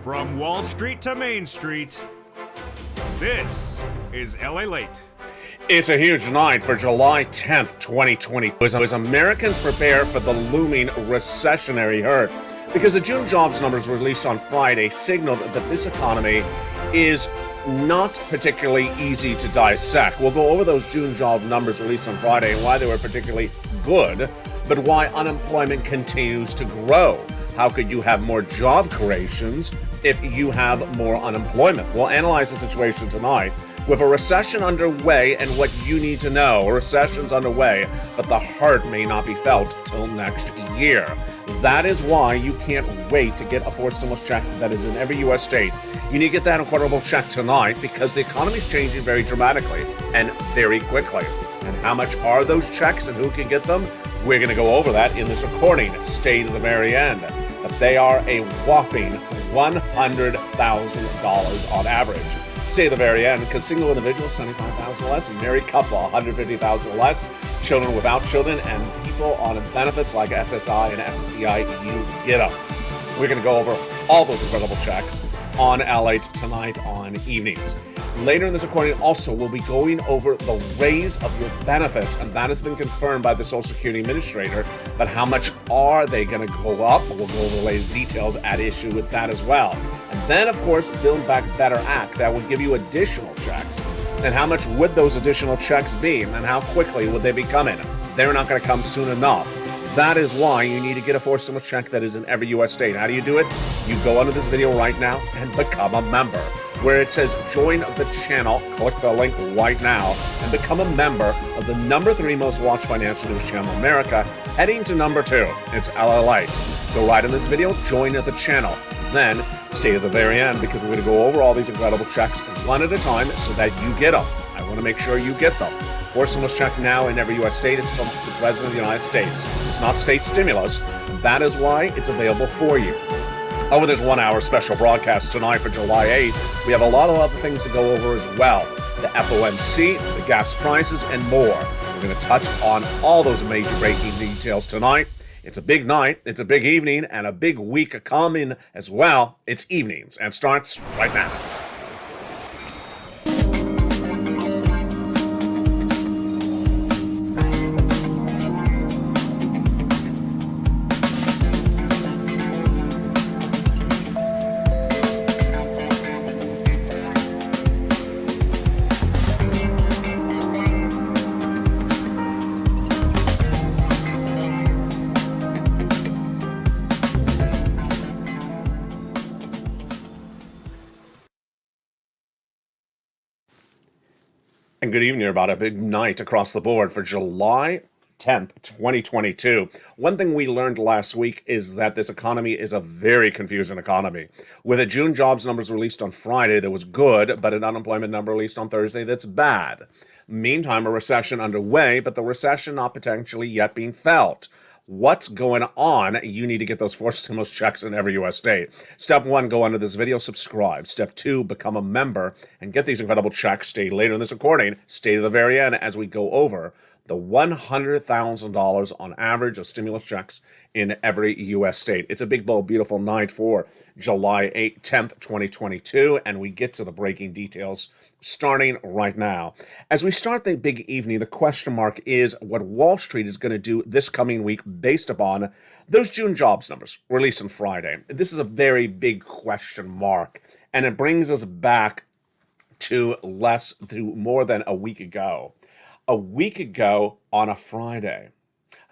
From Wall Street to Main Street, this is LALATE. It's a huge night for July 10th, 2020, as Americans prepare for the looming recessionary hurt. Because the June jobs numbers released on Friday signaled that this economy is not particularly easy to dissect. We'll go over those June job numbers released on Friday and why they were particularly good, but why unemployment continues to grow. How could you have more job creations if you have more unemployment? We'll analyze the situation tonight. With a recession underway and what you need to know. A recession's underway, but the hurt may not be felt till next year. That is why you can't wait to get a forced stimulus check that is in every U.S. state. You need to get that incredible check tonight because the economy is changing very dramatically and very quickly. And how much are those checks and who can get them? We're going to go over that in this recording. Stay to the very end. But they are a whopping $100,000 on average. Stay at the very end because single individuals, $75,000 less, a married couple, $150,000 less, children without children, and people on benefits like SSI and SSDI, you get them. We're going to go over all those incredible checks on LATE tonight on evenings. Later in this recording, also, we'll be going over the raise of your benefits, and that has been confirmed by the Social Security Administrator. But how much are they going to go up? We'll go over the latest details at issue with that as well. And then, of course, Build Back Better Act that would give you additional checks. And how much would those additional checks be? And how quickly would they be coming? They're not going to come soon enough. That is why you need to get a forced stimulus check that is in every U.S. state. How do you do it? You go under this video right now and become a member. Where it says join the channel, click the link right now and become a member of the number 3 most watched financial news channel in America, heading to number 2. It's LALATE. Go right in this video, join the channel. Then stay to the very end because we're going to go over all these incredible checks one at a time so that you get them. I want to make sure you get them. Forced stimulus check now in every U.S. state. It's from the President of the United States. It's not state stimulus. And that is why it's available for you. Over this 1-hour special broadcast tonight for July 8th, we have a lot of other things to go over as well. The FOMC, the gas prices, and more. We're going to touch on all those major breaking details tonight. It's a big night, it's a big evening, and a big week coming as well. It's evenings and starts right now. And good evening, everybody. A big night across the board for July 10th, 2022. One thing we learned last week is that this economy is a very confusing economy. With the June jobs numbers released on Friday that was good, but an unemployment number released on Thursday that's bad. Meantime, a recession underway, but the recession not potentially yet being felt. What's going on? You need to get those forced stimulus checks in every U.S. state. Step 1, go under this video, subscribe. Step 2, become a member and get these incredible checks. Stay later in this recording. Stay to the very end as we go over the $100,000 on average of stimulus checks in every U.S. state. It's a big, bold, beautiful night for July 10th, 2022, and we get to the breaking details starting right now. As we start the big evening, the question mark is what Wall Street is going to do this coming week based upon those June jobs numbers released on Friday. This is a very big question mark, and it brings us back to more than a week ago. A week ago on a Friday,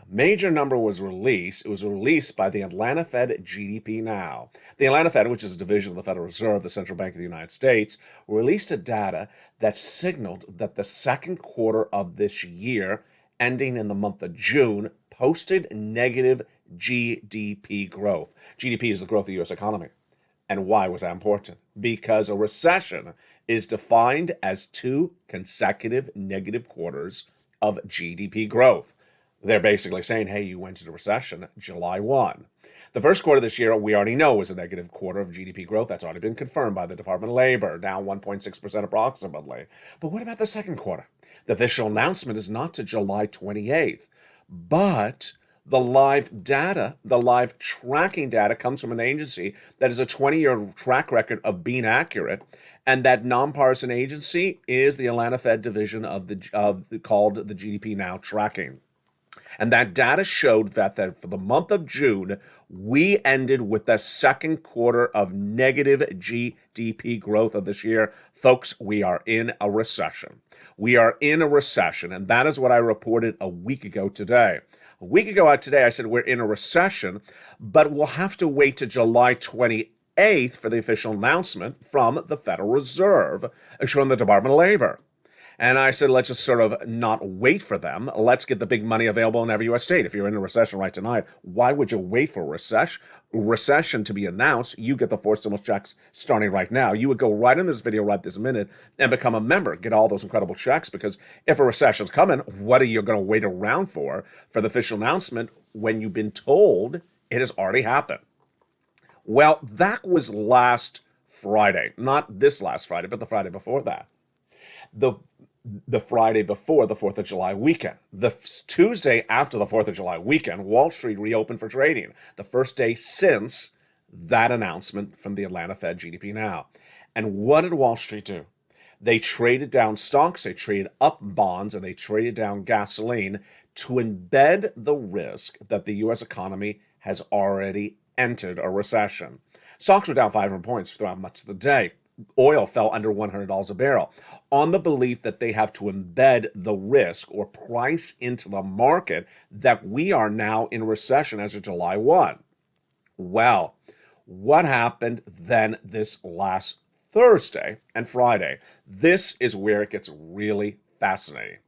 a major number was released. It was released by the Atlanta Fed GDP Now. The Atlanta Fed, which is a division of the Federal Reserve, the Central Bank of the United States, released a data that signaled that the second quarter of this year, ending in the month of June, posted negative GDP growth. GDP is the growth of the U.S. economy. And why was that important? Because a recession is defined as 2 consecutive negative quarters of GDP growth. They're basically saying, hey, you went into recession July 1. The first quarter of this year, we already know, is a negative quarter of GDP growth. That's already been confirmed by the Department of Labor, down 1.6% approximately. But what about the second quarter? The official announcement is not to July 28th, but The live data, the live tracking data comes from an agency that has a 20-year track record of being accurate, and that nonpartisan agency is the Atlanta Fed division called the GDP Now tracking. And that data showed that for the month of June, we ended with the second quarter of negative GDP growth of this year. Folks, we are in a recession. We are in a recession, and that is what I reported a week ago today. A week ago today, I said we're in a recession, but we'll have to wait to July 28th for the official announcement from the Federal Reserve, from the Department of Labor. And I said, let's just sort of not wait for them. Let's get the big money available in every U.S. state. If you're in a recession right tonight, why would you wait for a recession to be announced? You get the 4 stimulus checks starting right now. You would go right in this video right this minute and become a member. Get all those incredible checks, because if a recession's coming, what are you going to wait around for the official announcement when you've been told it has already happened? Well, that was last Friday. Not this last Friday, but the Friday before that. The Friday before the 4th of July weekend. The Tuesday after the 4th of July weekend, Wall Street reopened for trading. The first day since that announcement from the Atlanta Fed GDP Now. And what did Wall Street do? They traded down stocks, they traded up bonds, and they traded down gasoline to embed the risk that the U.S. economy has already entered a recession. Stocks were down 500 points throughout much of the day. Oil fell under $100 a barrel on the belief that they have to embed the risk or price into the market that we are now in recession as of July 1. Well, what happened then this last Thursday and Friday? This is where it gets really fascinating.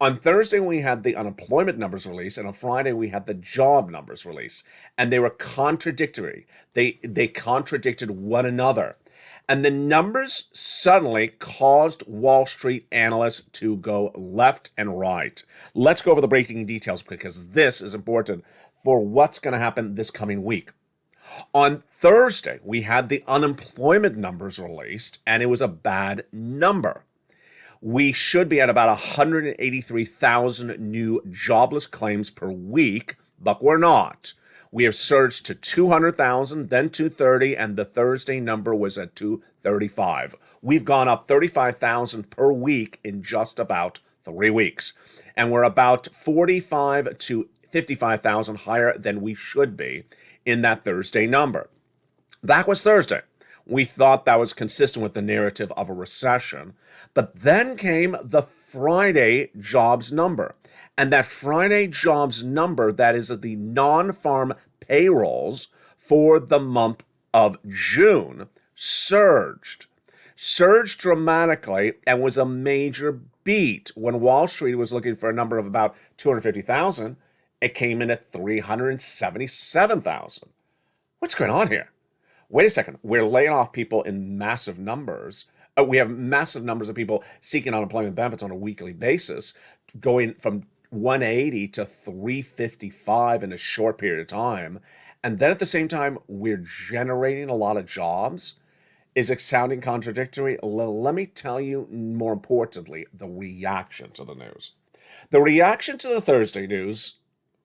On Thursday, we had the unemployment numbers released, and on Friday, we had the job numbers released, and they were contradictory. They contradicted one another. And the numbers suddenly caused Wall Street analysts to go left and right. Let's go over the breaking details, because this is important for what's going to happen this coming week. On Thursday, we had the unemployment numbers released, and it was a bad number. We should be at about 183,000 new jobless claims per week, but we're not. We have surged to 200,000, then 230, and the Thursday number was at 235. We've gone up 35,000 per week in just about 3 weeks. And we're about 45 to 55,000 higher than we should be in that Thursday number. That was Thursday. We thought that was consistent with the narrative of a recession. But then came the Friday jobs number. And that Friday jobs number, that is the non-farm payrolls for the month of June, surged dramatically, and was a major beat. When Wall Street was looking for a number of about 250,000, it came in at 377,000. What's going on here? Wait a second. We're laying off people in massive numbers. We have massive numbers of people seeking unemployment benefits on a weekly basis, going from 180 to 355 in a short period of time. And then at the same time, we're generating a lot of jobs. Is it sounding contradictory? Let me tell you, more importantly, the reaction to the news. The reaction to the Thursday news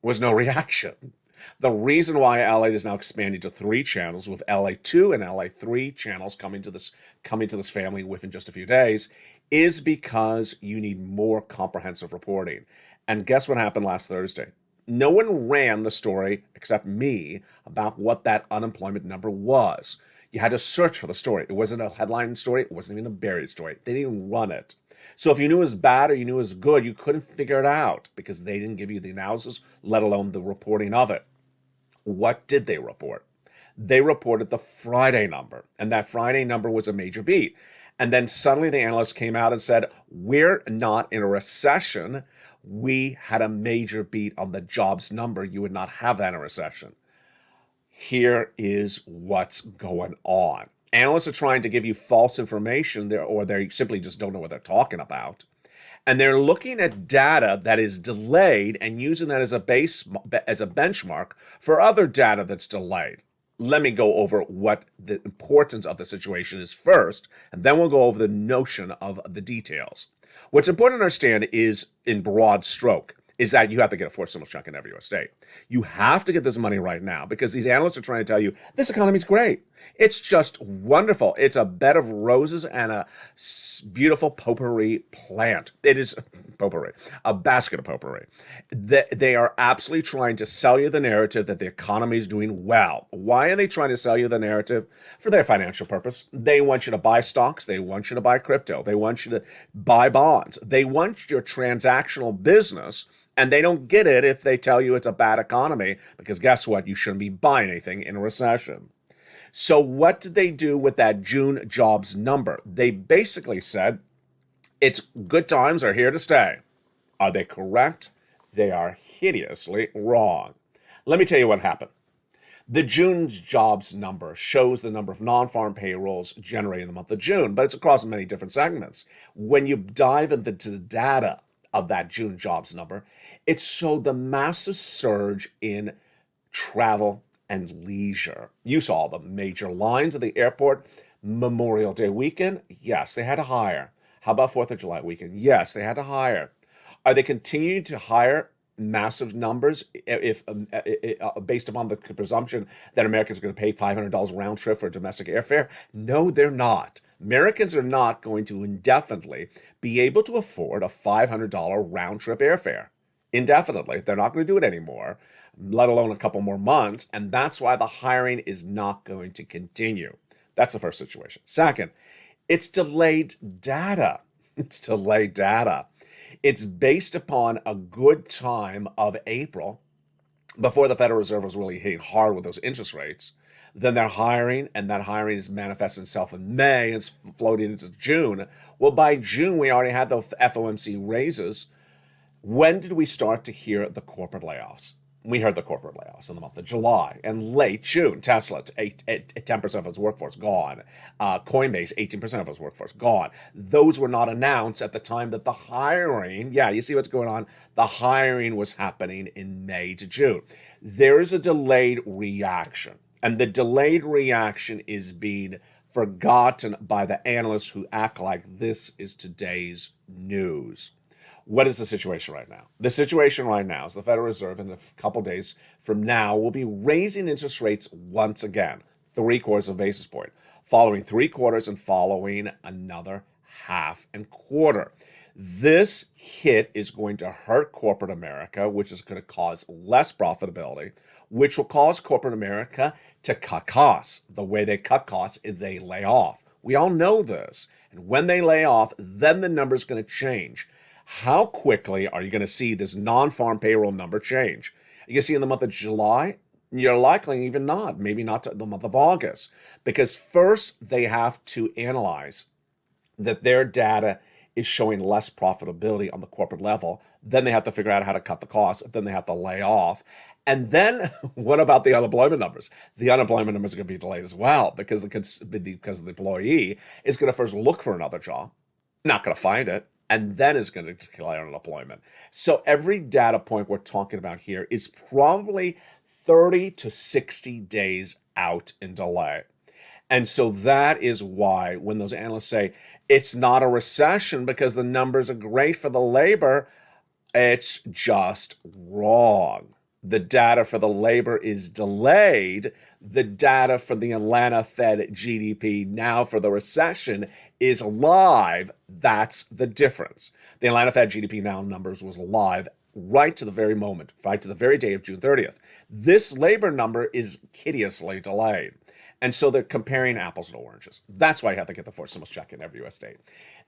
was no reaction. The reason why LALATE is now expanding to 3 channels, with LA2 and LA3 channels coming to this family within just a few days, is because you need more comprehensive reporting. And guess what happened last Thursday? No one ran the story except me about what that unemployment number was. You had to search for the story. It wasn't a headline story. It wasn't even a buried story. They didn't even run it. So if you knew it was bad or you knew it was good, you couldn't figure it out because they didn't give you the analysis, let alone the reporting of it. What did they report? They reported the Friday number, and that Friday number was a major beat. And then suddenly the analysts came out and said, we're not in a recession. We had a major beat on the jobs number. You would not have that in a recession. Here is what's going on. Analysts are trying to give you false information there, or they simply just don't know what they're talking about. And they're looking at data that is delayed and using that as a benchmark for other data that's delayed. Let me go over what the importance of the situation is first, and then we'll go over the notion of the details. What's important to understand is, in broad stroke, is that you have to get a forced stimulus check in every U.S. state. You have to get this money right now because these analysts are trying to tell you this economy's great. It's just wonderful. It's a bed of roses and a beautiful potpourri plant. It is potpourri, a basket of potpourri. They are absolutely trying to sell you the narrative that the economy is doing well. Why are they trying to sell you the narrative? For their financial purpose. They want you to buy stocks. They want you to buy crypto. They want you to buy bonds. They want your transactional business. And they don't get it if they tell you it's a bad economy, because guess what? You shouldn't be buying anything in a recession. So what did they do with that June jobs number? They basically said, it's good times are here to stay. Are they correct? They are hideously wrong. Let me tell you what happened. The June jobs number shows the number of non-farm payrolls generated in the month of June, but it's across many different segments. When you dive into the data of that June jobs number, it showed the massive surge in travel and leisure. You saw the major lines at the airport. Memorial Day weekend, yes, they had to hire. How about 4th of July weekend? Yes, they had to hire. Are they continuing to hire massive numbers if based upon the presumption that Americans are going to pay $500 round trip for domestic airfare? No, they're not. Americans are not going to indefinitely be able to afford a $500 round trip airfare. Indefinitely. They're not going to do it anymore, let alone a couple more months. And that's why the hiring is not going to continue. That's the first situation. Second, it's delayed data. It's delayed data. It's based upon a good time of April, before the Federal Reserve was really hitting hard with those interest rates. Then they're hiring, and that hiring is manifesting itself in May and it's floating into June. Well, by June, we already had the FOMC raises. When did we start to hear the corporate layoffs? We heard the corporate layoffs in the month of July and late June. Tesla, 10% of its workforce, gone. Coinbase, 18% of its workforce, gone. Those were not announced at the time that the hiring, yeah, you see what's going on? The hiring was happening in May to June. There is a delayed reaction, and the delayed reaction is being forgotten by the analysts who act like this is today's news. What is the situation right now? The situation right now is the Federal Reserve in a couple days from now will be raising interest rates once again, 3/4 of a basis point, following 3/4 and following another 1/2 and 1/4. This hit is going to hurt corporate America, which is going to cause less profitability, which will cause corporate America to cut costs. The way they cut costs is they lay off. We all know this. And when they lay off, then the number is going to change. How quickly are you going to see this non-farm payroll number change? You can see in the month of July, you're likely even not, maybe not the month of August, because first they have to analyze that their data is showing less profitability on the corporate level. Then they have to figure out how to cut the costs. Then they have to lay off. And then what about the unemployment numbers? The unemployment numbers are going to be delayed as well because the employee is going to first look for another job, not going to find it, and then is going to declare unemployment. So every data point we're talking about here is probably 30 to 60 days out in delay. And so that is why when those analysts say it's not a recession because the numbers are great for the labor, it's just wrong. The data for the labor is delayed. The data for the Atlanta Fed GDP now for the recession is live. That's the difference. The Atlanta Fed GDP now numbers was live right to the very moment, right to the very day of June 30th. This labor number is hideously delayed. And so they're comparing apples to oranges. That's why you have to get the forced stimulus check in every U.S. state.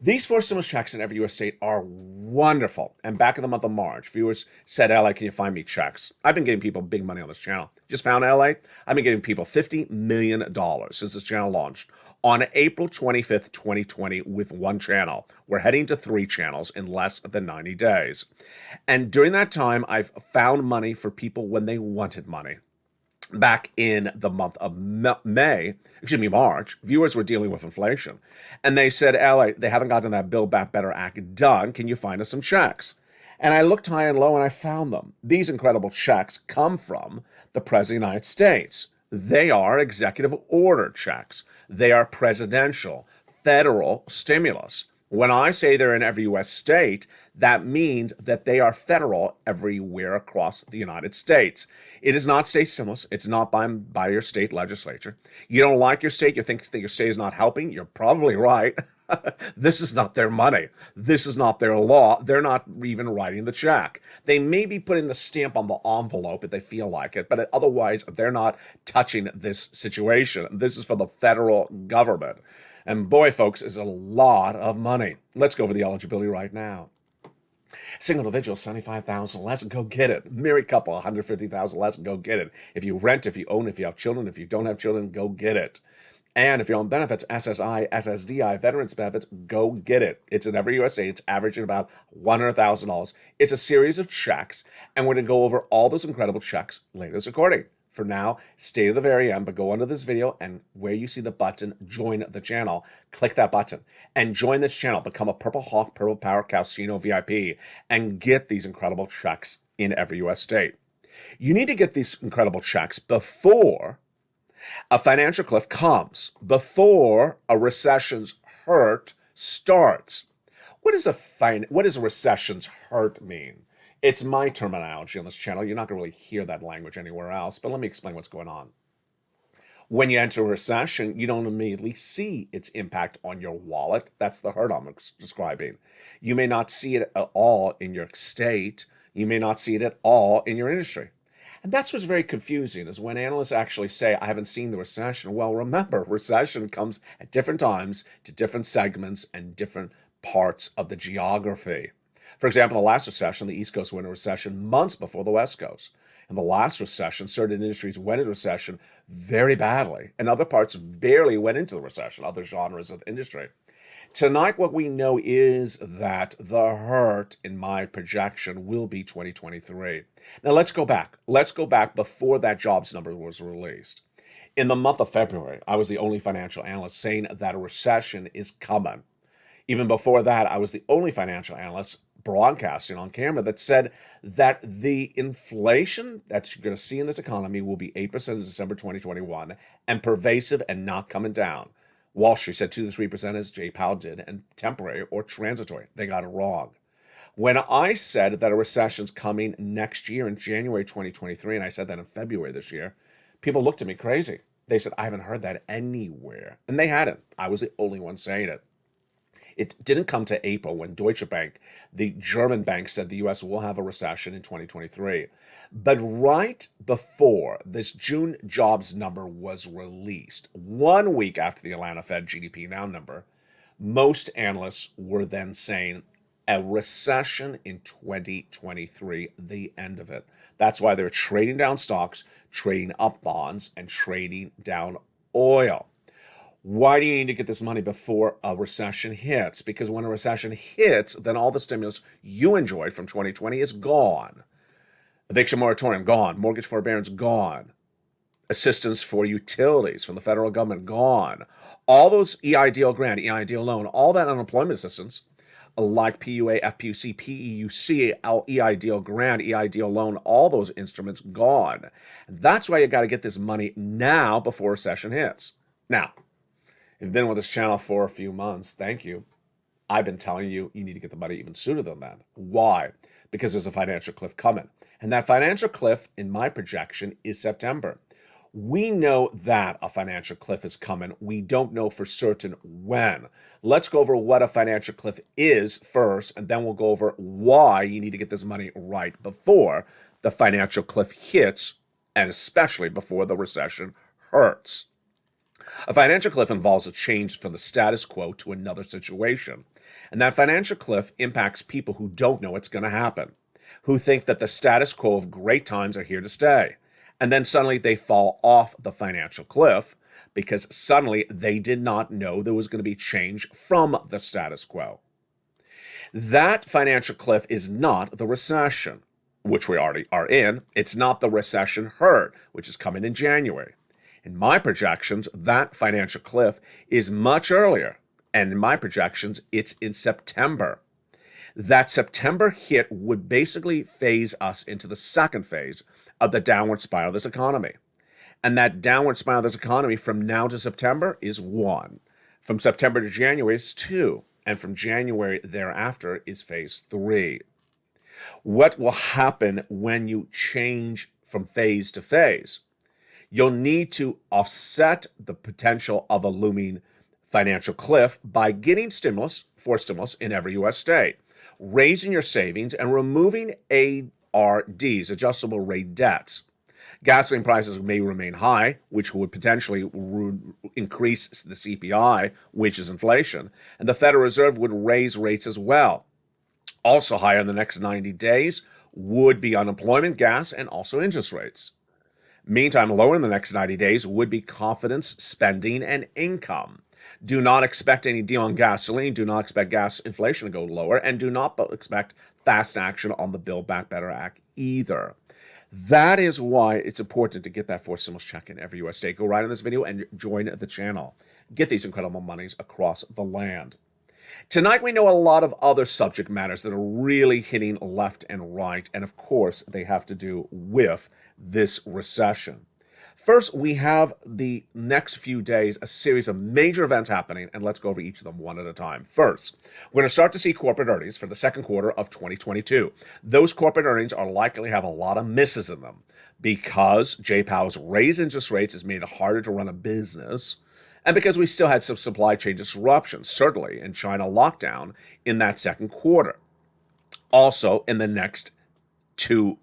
These forced stimulus checks in every U.S. state are wonderful. And back in the month of March, viewers said, LA, can you find me checks? I've been getting people big money on this channel. Just found LA. I've been getting people $50 million since this channel launched on April 25th, 2020 with one channel. We're heading to 3 channels in less than 90 days. And during that time, I've found money for people when they wanted money. Back in the month of March, viewers were dealing with inflation. And they said, LA, they haven't gotten that Build Back Better Act done. Can you find us some checks? And I looked high and low and I found them. These incredible checks come from the President of the United States. They are executive order checks. They are presidential, federal stimulus. When I say they're in every U.S. state, That means that they are federal everywhere across the United States. It is not state stimulus. It's not by your state legislature. You don't like your state. You think that your state is not helping. You're probably right. This is not their money. This is not their law. They're not even writing the check. They may be putting the stamp on the envelope if they feel like it, but otherwise they're not touching this situation. This is for the federal government. And boy, folks, is a lot of money. Let's go over the eligibility right now. Single individual, $75,000 less, go get it. Married couple, $150,000 less, go get it. If you rent, if you own, if you have children, if you don't have children, go get it. And if you're on benefits, SSI, SSDI, veterans benefits, go get it. It's in every USA. It's averaging about $100,000. It's a series of checks, and we're going to go over all those incredible checks later in this recording. For now, stay to the very end, but go under this video, and where you see the button, join the channel, click that button, and join this channel. Become a Purple Hawk, Purple Power Casino VIP, and get these incredible checks in every U.S. state. You need to get these incredible checks before a financial cliff comes, before a recession's hurt starts. What does a recession's hurt mean? It's my terminology on this channel. You're not going to really hear that language anywhere else, but let me explain what's going on. When you enter a recession, you don't immediately see its impact on your wallet. That's the hurt I'm describing. You may not see it at all in your state. You may not see it at all in your industry. And that's what's very confusing, is when analysts actually say, I haven't seen the recession. Well, remember, recession comes at different times to different segments and different parts of the geography. For example, the last recession, the East Coast went into recession months before the West Coast. In the last recession, certain industries went into recession very badly, and other parts barely went into the recession, other genres of industry. Tonight, what we know is that the hurt, in my projection, will be 2023. Now, let's go back. Let's go back before that jobs number was released. In the month of February, I was the only financial analyst saying that a recession is coming. Even before that, I was the only financial analyst broadcasting on camera that said that the inflation that you're going to see in this economy will be 8% in December 2021 and pervasive and not coming down. Wall Street said 2 to 3%, as Jay Powell did, and temporary or transitory. They got it wrong. When I said that a recession's coming next year in January 2023, and I said that in February this year, people looked at me crazy. They said, I haven't heard that anywhere. And they hadn't. I was the only one saying it. It didn't come to April when Deutsche Bank, the German bank, said the U.S. will have a recession in 2023. But right before this June jobs number was released, 1 week after the Atlanta Fed GDP Now number, most analysts were then saying a recession in 2023, the end of it. That's why they're trading down stocks, trading up bonds, and trading down oil. Why do you need to get this money before a recession hits? Because when a recession hits, then all the stimulus you enjoyed from 2020 is gone. Eviction moratorium, gone. Mortgage forbearance, gone. Assistance for utilities from the federal government, gone. All those EIDL grant, EIDL loan, all that unemployment assistance, like PUA, FPUC, PEUC, EIDL grant, EIDL loan, all those instruments, gone. That's why you got to get this money now before recession hits. Now, if you've been with this channel for a few months, thank you. I've been telling you, you need to get the money even sooner than that. Why? Because there's a financial cliff coming. And that financial cliff, in my projection, is September. We know that a financial cliff is coming. We don't know for certain when. Let's go over what a financial cliff is first, and then we'll go over why you need to get this money right before the financial cliff hits, and especially before the recession hurts. A financial cliff involves a change from the status quo to another situation. And that financial cliff impacts people who don't know what's going to happen, who think that the status quo of great times are here to stay. And then suddenly they fall off the financial cliff because suddenly they did not know there was going to be change from the status quo. That financial cliff is not the recession, which we already are in. It's not the recession hurt, which is coming in January. In my projections, that financial cliff is much earlier. And in my projections, it's in September. That September hit would basically phase us into the second phase of the downward spiral of this economy. And that downward spiral of this economy from now to September is 1. From September to January is 2. And from January thereafter is phase 3. What will happen when you change from phase to phase? You'll need to offset the potential of a looming financial cliff by getting forced stimulus in every U.S. state, raising your savings, and removing ARDs, adjustable rate debts. Gasoline prices may remain high, which would potentially increase the CPI, which is inflation, and the Federal Reserve would raise rates as well. Also higher in the next 90 days would be unemployment, gas, and also interest rates. Meantime, lower in the next 90 days would be confidence, spending, and income. Do not expect any deal on gasoline. Do not expect gas inflation to go lower. And do not expect fast action on the Build Back Better Act either. That is why it's important to get that forced stimulus check in every U.S. state. Go right in this video and join the channel. Get these incredible monies across the land. Tonight, we know a lot of other subject matters that are really hitting left and right. And of course, they have to do with this recession. First, we have the next few days, a series of major events happening, and let's go over each of them one at a time. First, we're going to start to see corporate earnings for the second quarter of 2022. Those corporate earnings are likely to have a lot of misses in them because Jay Powell's raised interest rates has made it harder to run a business, and because we still had some supply chain disruptions, certainly in China lockdown in that second quarter. Also, in the next two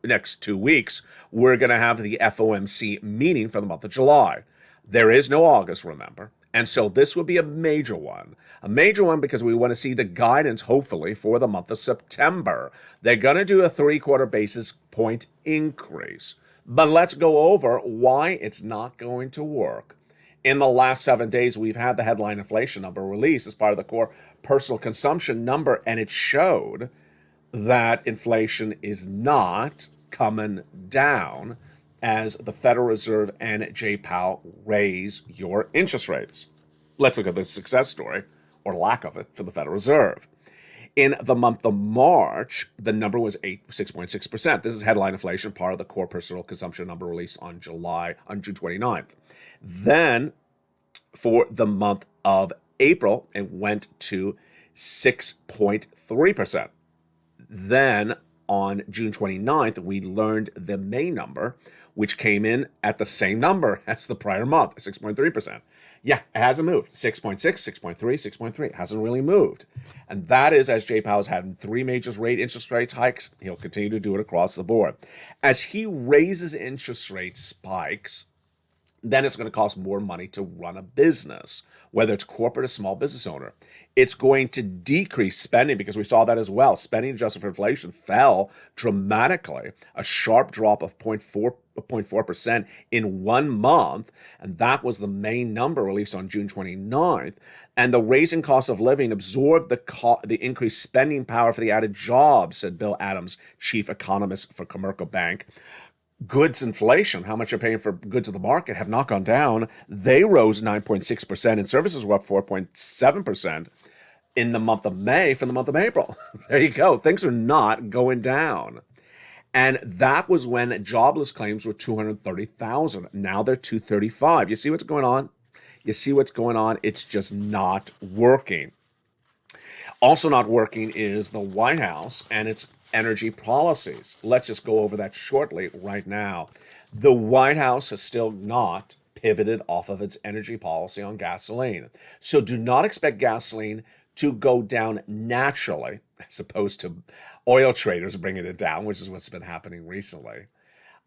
weeks, we're going to have the FOMC meeting for the month of July. There is no August, remember. And so this will be a major one. A major one because we want to see the guidance, hopefully, for the month of September. They're going to do a 3/4 basis point increase. But let's go over why it's not going to work. In the last 7 days, we've had the headline inflation number released as part of the core personal consumption number, and it showed that inflation is not coming down as the Federal Reserve and Jay Powell raise your interest rates. Let's look at the success story, or lack of it, for the Federal Reserve. In the month of March, the number was 6.6%. This is headline inflation, part of the core personal consumption number released on June 29th. Then, for the month of April, it went to 6.3%. Then, on June 29th, we learned the May number, which came in at the same number as the prior month, 6.3%. Yeah, it hasn't moved. 6.6, 6.3, 6.3. It hasn't really moved. And that is as Jay Powell's had 3 major interest rate hikes. He'll continue to do it across the board. As he raises interest rate spikes, then it's going to cost more money to run a business, whether it's corporate or small business owner. It's going to decrease spending because we saw that as well. Spending adjusted for inflation fell dramatically, a sharp drop of 0.4% in 1 month. And that was the main number released on June 29th. And the raising cost of living absorbed the increased spending power for the added jobs, said Bill Adams, chief economist for Commercial Bank. Goods inflation, how much you're paying for goods in the market, have not gone down. They rose 9.6%, and services were up 4.7% in the month of May from the month of April. There you go. Things are not going down. And that was when jobless claims were 230,000. Now they're 235. You see what's going on? You see what's going on? It's just not working. Also not working is the White House and its energy policies. Let's just go over that shortly right now. The White House has still not pivoted off of its energy policy on gasoline. So do not expect gasoline to go down naturally, as opposed to oil traders bringing it down, which is what's been happening recently,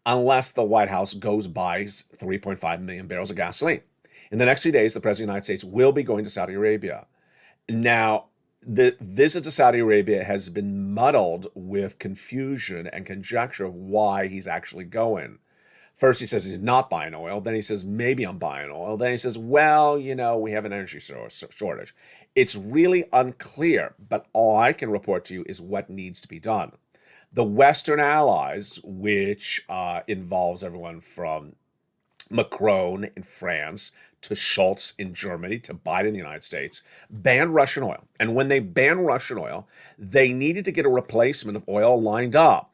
unless the White House buys 3.5 million barrels of gasoline. In the next few days, the President of the United States will be going to Saudi Arabia. Now, the visit to Saudi Arabia has been muddled with confusion and conjecture of why he's actually going. First, he says he's not buying oil. Then he says, maybe I'm buying oil. Then he says, well, we have an energy shortage. It's really unclear, but all I can report to you is what needs to be done. The Western allies, which involves everyone from Macron in France to Schultz in Germany to Biden in the United States, banned Russian oil. And when they banned Russian oil, they needed to get a replacement of oil lined up.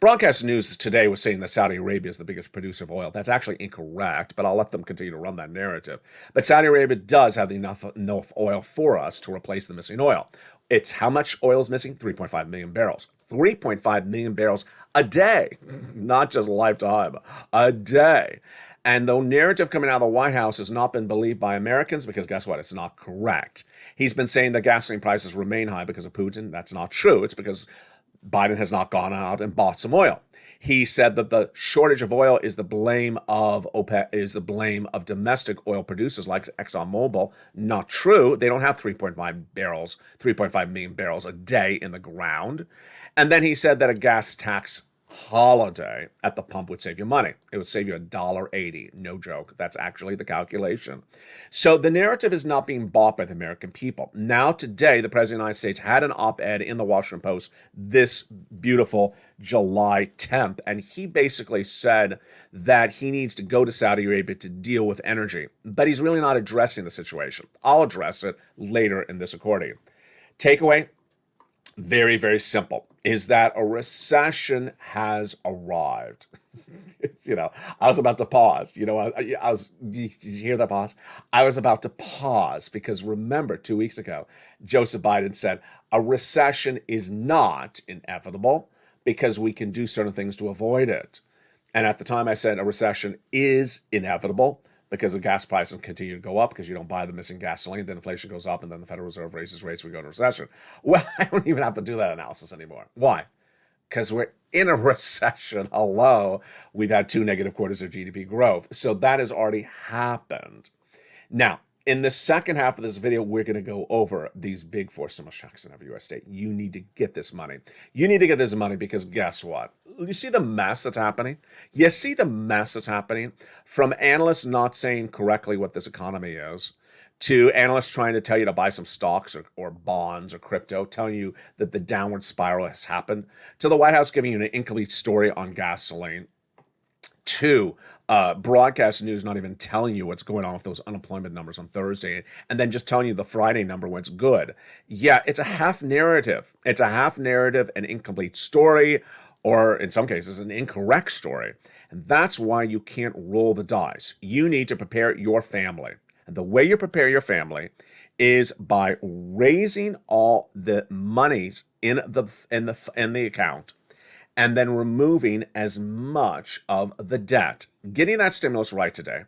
Broadcast news today was saying that Saudi Arabia is the biggest producer of oil. That's actually incorrect, but I'll let them continue to run that narrative. But Saudi Arabia does have enough oil for us to replace the missing oil. It's how much oil is missing? 3.5 million barrels. 3.5 million barrels a day, not just lifetime, a day. And the narrative coming out of the White House has not been believed by Americans because guess what? It's not correct. He's been saying that gasoline prices remain high because of Putin. That's not true. It's because Biden has not gone out and bought some oil. He said that the shortage of oil is the blame of OPEC, is the blame of domestic oil producers like ExxonMobil. Not true. They don't have 3.5 million barrels a day in the ground. And then he said that a gas tax holiday at the pump would save you money. It would save you $1.80. No joke. That's actually the calculation. So the narrative is not being bought by the American people. Now today, the President of the United States had an op-ed in the Washington Post this beautiful July 10th, and he basically said that he needs to go to Saudi Arabia to deal with energy, but he's really not addressing the situation. I'll address it later in this recording. Takeaway, very, very simple, is that a recession has arrived. I was about to pause. Did you hear that pause? I was about to pause because remember 2 weeks ago, Joseph Biden said a recession is not inevitable because we can do certain things to avoid it. And at the time I said a recession is inevitable because the gas prices continue to go up because you don't buy the missing gasoline, then inflation goes up, and then the Federal Reserve raises rates, we go into recession. Well, I don't even have to do that analysis anymore. Why? Because we're in a recession. Hello. We've had 2 negative quarters of GDP growth. So that has already happened. Now, in the second half of this video, we're going to go over these big 4 stimulus checks in every U.S. state. You need to get this money. You need to get this money because guess what? You see the mess that's happening? You see the mess that's happening? From analysts not saying correctly what this economy is, to analysts trying to tell you to buy some stocks or bonds or crypto, telling you that the downward spiral has happened, to the White House giving you an incomplete story on gasoline, to broadcast news not even telling you what's going on with those unemployment numbers on Thursday, and then just telling you the Friday number when it's good. Yeah, it's a half narrative. It's a half narrative, an incomplete story, or in some cases, an incorrect story. And that's why you can't roll the dice. You need to prepare your family. And the way you prepare your family is by raising all the monies in the account, and then removing as much of the debt. Getting that stimulus right today.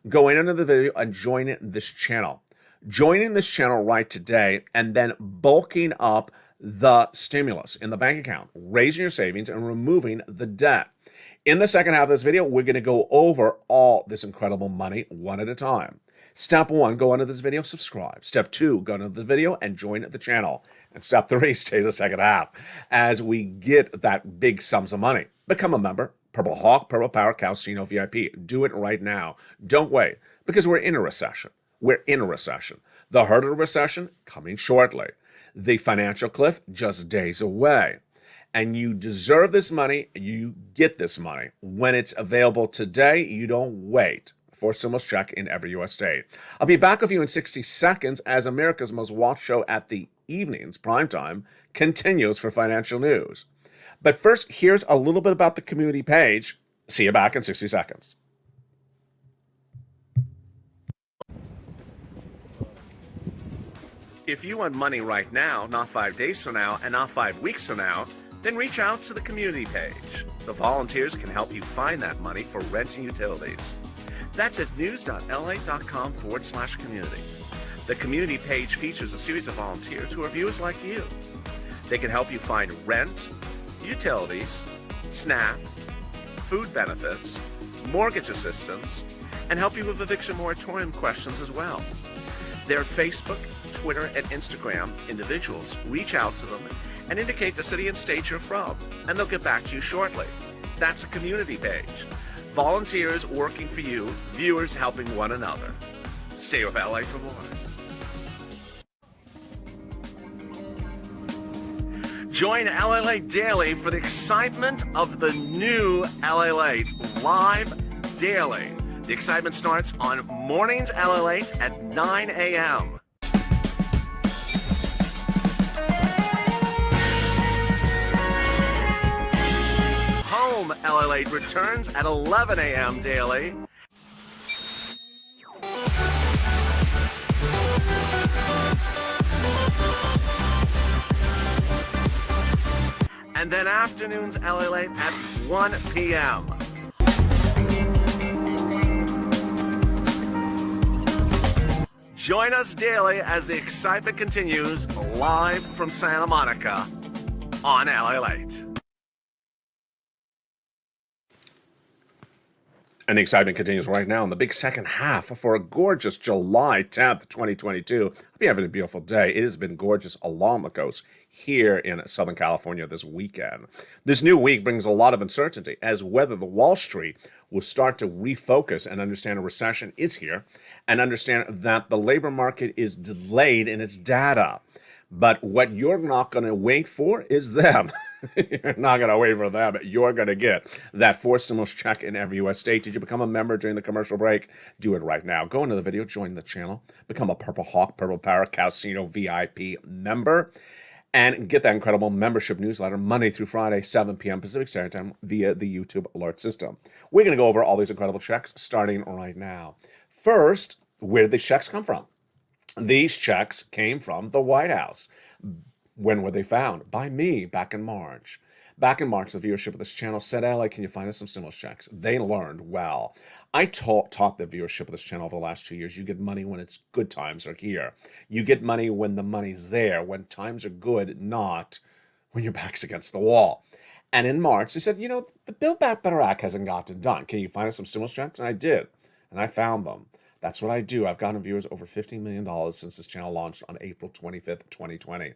Going into the video and joining this channel. Joining this channel right today, and then bulking up the stimulus in the bank account, raising your savings and removing the debt. In the second half of this video, we're going to go over all this incredible money one at a time. Step 1, go into this video, subscribe. Step 2, go into the video and join the channel. And step 3, stay to the second half as we get that big sums of money. Become a member, Purple Hawk, Purple Power, Calcino VIP. Do it right now. Don't wait, because we're in a recession. We're in a recession. The heart of the recession coming shortly. The financial cliff just days away. And you deserve this money. You get this money. When it's available today, you don't wait for stimulus check in every U.S. state. I'll be back with you in 60 seconds as America's most watched show at the evenings, primetime, continues for financial news. But first, here's a little bit about the community page. See you back in 60 seconds. If you want money right now, not 5 days from now, and not 5 weeks from now, then reach out to the community page. The volunteers can help you find that money for rent and utilities. That's at news.la.com/community. The community page features a series of volunteers who are viewers like you. They can help you find rent, utilities, SNAP, food benefits, mortgage assistance, and help you with eviction moratorium questions as well. Their Facebook, Twitter, and Instagram individuals reach out to them and indicate the city and state you're from, and they'll get back to you shortly. That's a community page. Volunteers working for you, viewers helping one another. Stay with LA for more. Join LALATE Daily for the excitement of the new LALATE live daily. The excitement starts on mornings LALATE at 9 a.m. home, LALATE returns at 11 a.m. daily. And then afternoons, LALATE at 1 p.m. Join us daily as the excitement continues live from Santa Monica on LALATE. And the excitement continues right now in the big second half for a gorgeous July 10th, 2022. Hope you're having a beautiful day. It has been gorgeous along the coast here in Southern California this weekend. This new week brings a lot of uncertainty as whether the Wall Street will start to refocus and understand a recession is here and understand that the labor market is delayed in its data. But what you're not going to wait for is them. You're not going to wait for them. You're going to get that fourth stimulus check in every U.S. state. Did you become a member during the commercial break? Do it right now. Go into the video, join the channel, become a Purple Hawk, Purple Power, Casino VIP member, and get that incredible membership newsletter Monday through Friday, 7 p.m. Pacific Standard Time via the YouTube alert system. We're going to go over all these incredible checks starting right now. First, where did these checks come from? These checks came from the White House. When were they found? By me back in March. Back in March, the viewership of this channel said, "LA, can you find us some stimulus checks?" They learned well. I taught the viewership of this channel over the last 2 years. You get money when it's good times are here. You get money when the money's there, when times are good, not when your back's against the wall. And in March, they said, the Build Back Better Act hasn't gotten done. Can you find us some stimulus checks? And I did. And I found them. That's what I do. I've gotten viewers over $15 million since this channel launched on April 25th, 2020.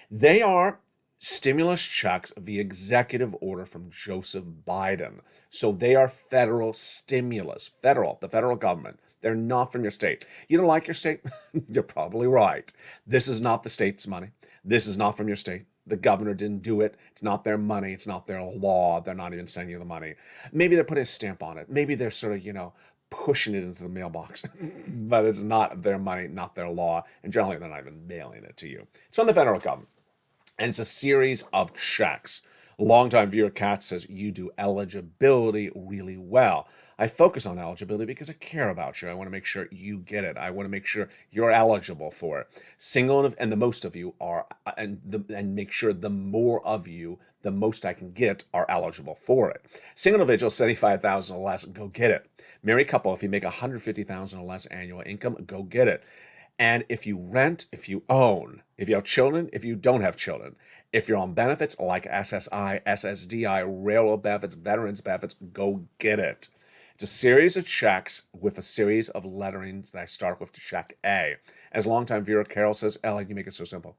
They are stimulus checks via executive order from Joseph Biden. So they are federal stimulus, the federal government. They're not from your state. You don't like your state? You're probably right. This is not the state's money. This is not from your state. The governor didn't do it. It's not their money. It's not their law. They're not even sending you the money. Maybe they're putting a stamp on it. Maybe they're sort of, pushing it into the mailbox. But it's not their money, not their law. And generally, they're not even mailing it to you. It's from the federal government. And it's a series of checks. Longtime viewer Kat says, you do eligibility really well. I focus on eligibility because I care about you. I want to make sure you get it. I want to make sure you're eligible for it. Single and the most of you are, and make sure the more of you, the most I can get, are eligible for it. Single individual, $75,000 or less, go get it. Married couple, if you make $150,000 or less annual income, go get it. And if you rent, if you own, if you have children, if you don't have children, if you're on benefits like SSI, SSDI, railroad benefits, veterans benefits, go get it. It's a series of checks with a series of letterings that I start with to check A. As longtime viewer Carol says, Ella, you make it so simple.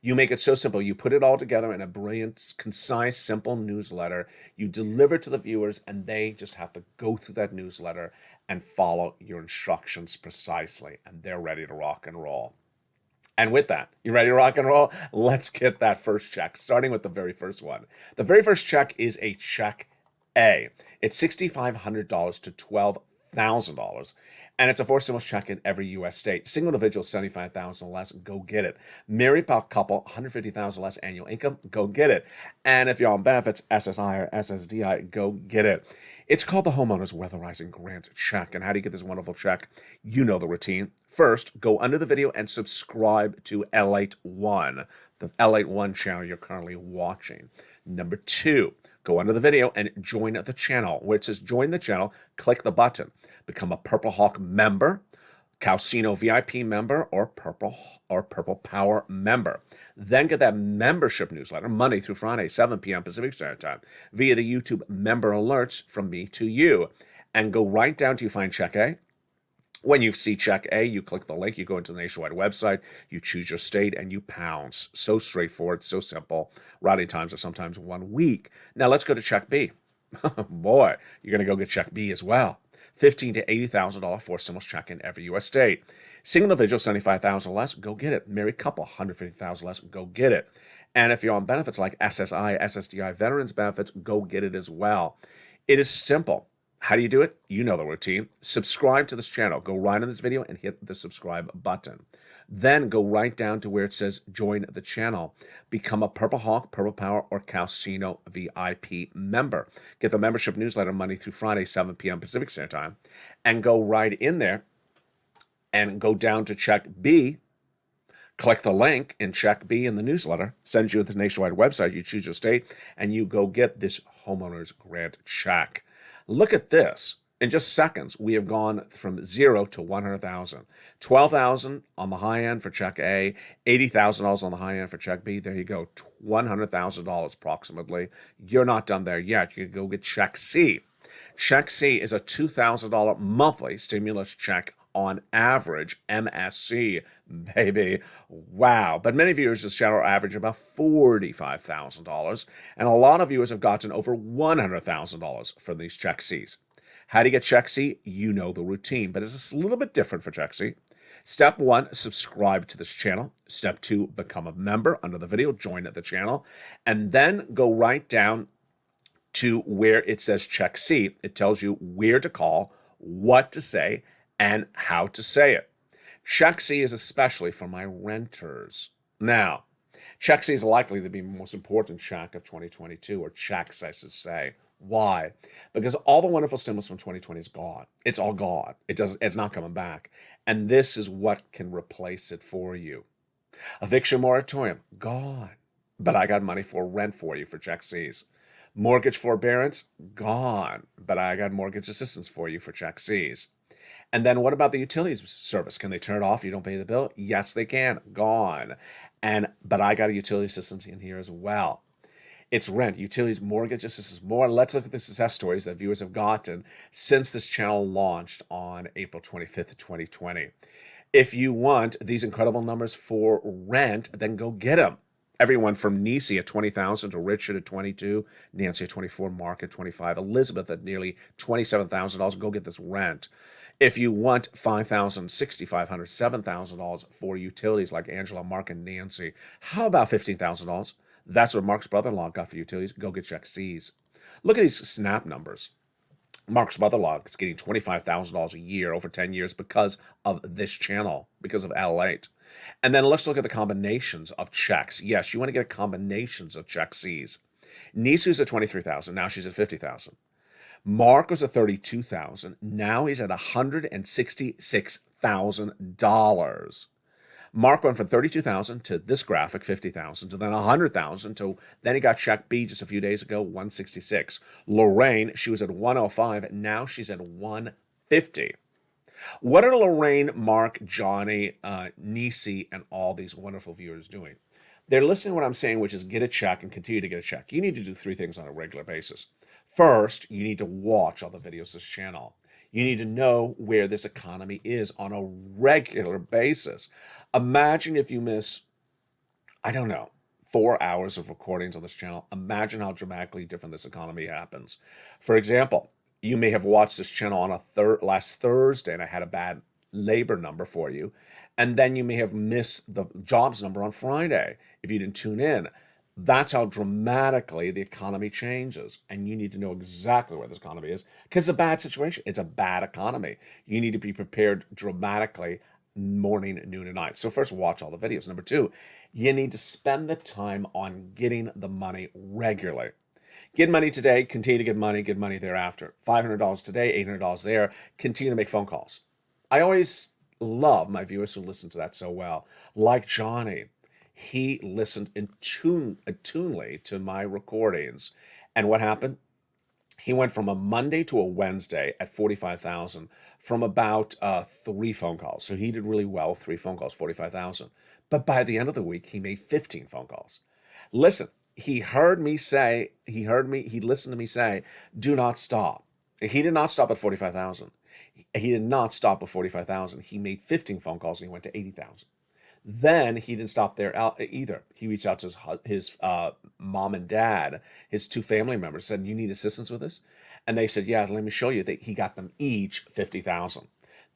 You make it so simple. You put it all together in a brilliant, concise, simple newsletter. You deliver to the viewers, and they just have to go through that newsletter and follow your instructions precisely, and they're ready to rock and roll. And with that, you ready to rock and roll? Let's get that first check, starting with the very first one. The very first check is a check A. It's $6,500 to $12,000. And it's a fourth stimulus check in every U.S. state. Single individual, $75,000 or less, go get it. Married couple, $150,000 or less annual income, go get it. And if you're on benefits, SSI or SSDI, go get it. It's called the Homeowners Weatherizing Grant Check. And how do you get this wonderful check? You know the routine. First, go under the video and subscribe to LALATE1, the LALATE1 channel you're currently watching. Number two, go under the video and join the channel. Where it says join the channel, click the button. Become a Purple Hawk member, Casino VIP member, or Purple Power member. Then get that membership newsletter Monday through Friday, 7 p.m. Pacific Standard Time via the YouTube member alerts from me to you. And go right down till you find check A. When you see check A, you click the link, you go into the nationwide website, you choose your state, and you pounce. So straightforward, so simple. Routing times are sometimes 1 week. Now let's go to check B. Boy, you're going to go get check B as well. $15,000 to $80,000 fourth stimulus check in every U.S. state. Single individual, $75,000 or less, go get it. Married couple, $150,000 or less, go get it. And if you're on benefits like SSI, SSDI, veterans benefits, go get it as well. It is simple. How do you do it? You know the routine. Subscribe to this channel. Go right in this video and hit the subscribe button. Then go right down to where it says join the channel. Become a Purple Hawk, Purple Power, or Casino VIP member. Get the membership newsletter Monday through Friday, 7 p.m. Pacific Standard Time. And go right in there and go down to check B. Click the link in check B in the newsletter. Sends you to the nationwide website. You choose your state and you go get this homeowner's grant check. Look at this. In just seconds, we have gone from 0 to 100,000. 12,000 on the high end for check A, $80,000 on the high end for check B. There you go, $100,000 approximately. You're not done there yet. You can go get check C. Check C is a $2,000 monthly stimulus check on average, MSC, baby. Wow. But many viewers this channel average about $45,000, and a lot of viewers have gotten over $100,000 from these check Cs. How do you get check C? You know the routine, but it's a little bit different for check C. Step 1, subscribe to this channel. Step 2, become a member under the video, join the channel, and then go right down to where it says check C. It tells you where to call, what to say, and how to say it. Check C is especially for my renters. Now, check C is likely to be the most important check of 2022, or checks, I should say. Why? Because all the wonderful stimulus from 2020 is gone. It's all gone. It's not coming back. And this is what can replace it for you. Eviction moratorium, gone. But I got money for rent for you for check Cs. Mortgage forbearance, gone. But I got mortgage assistance for you for check Cs. And then what about the utilities service? Can they turn it off? You don't pay the bill? Yes, they can. Gone. But I got a utility assistance in here as well. It's rent, utilities, mortgage assistance, more. Let's look at the success stories that viewers have gotten since this channel launched on April 25th, 2020. If you want these incredible numbers for rent, then go get them. Everyone from Nisi at 20,000 to Richard at 22, Nancy at 24, Mark at 25, Elizabeth at nearly $27,000. Go get this rent. If you want $5,000, $6,500, $7,000 for utilities like Angela, Mark, and Nancy, how about $15,000? That's what Mark's brother-in-law got for utilities. Go get check C's. Look at these snap numbers. Mark's brother-in-law is getting $25,000 a year over 10 years because of this channel, because of LALATE. And then let's look at the combinations of checks. Yes, you want to get combinations of check C's. Nisu's at $23,000. Now she's at $50,000. Mark was at $32,000. Now he's at $166,000. Mark went from $32,000 to this graphic, $50,000, to then $100,000, to then he got check B just a few days ago, $166,000. Lorraine, she was at $105,000. Now she's at $150,000. What are Lorraine, Mark, Johnny, Nisi, and all these wonderful viewers doing? They're listening to what I'm saying, which is get a check and continue to get a check. You need to do 3 things on a regular basis. First, you need to watch all the videos this channel. You need to know where this economy is on a regular basis. Imagine if you miss, 4 hours of recordings on this channel. Imagine how dramatically different this economy happens. For example, you may have watched this channel on last Thursday, and I had a bad labor number for you. And then you may have missed the jobs number on Friday if you didn't tune in. That's how dramatically the economy changes. And you need to know exactly where this economy is, because it's a bad situation. It's a bad economy. You need to be prepared dramatically morning, noon, and night. So first, watch all the videos. Number 2, you need to spend the time on getting the money regularly. Get money today, continue to get money thereafter. $500 today, $800 there. Continue to make phone calls. I always love my viewers who listen to that so well. Like Johnny. He listened attunely to my recordings. And what happened? He went from a Monday to a Wednesday at $45,000 from about 3 phone calls. So he did really well with 3 phone calls, $45,000. But by the end of the week, he made 15 phone calls. Listen, he listened to me say, do not stop. He did not stop at $45,000. He did not stop at $45,000. He made 15 phone calls and he went to $80,000. Then he didn't stop there either. He reached out to his mom and dad, his 2 family members, said, you need assistance with this? And they said, yeah, let me show you. He got them each $50,000.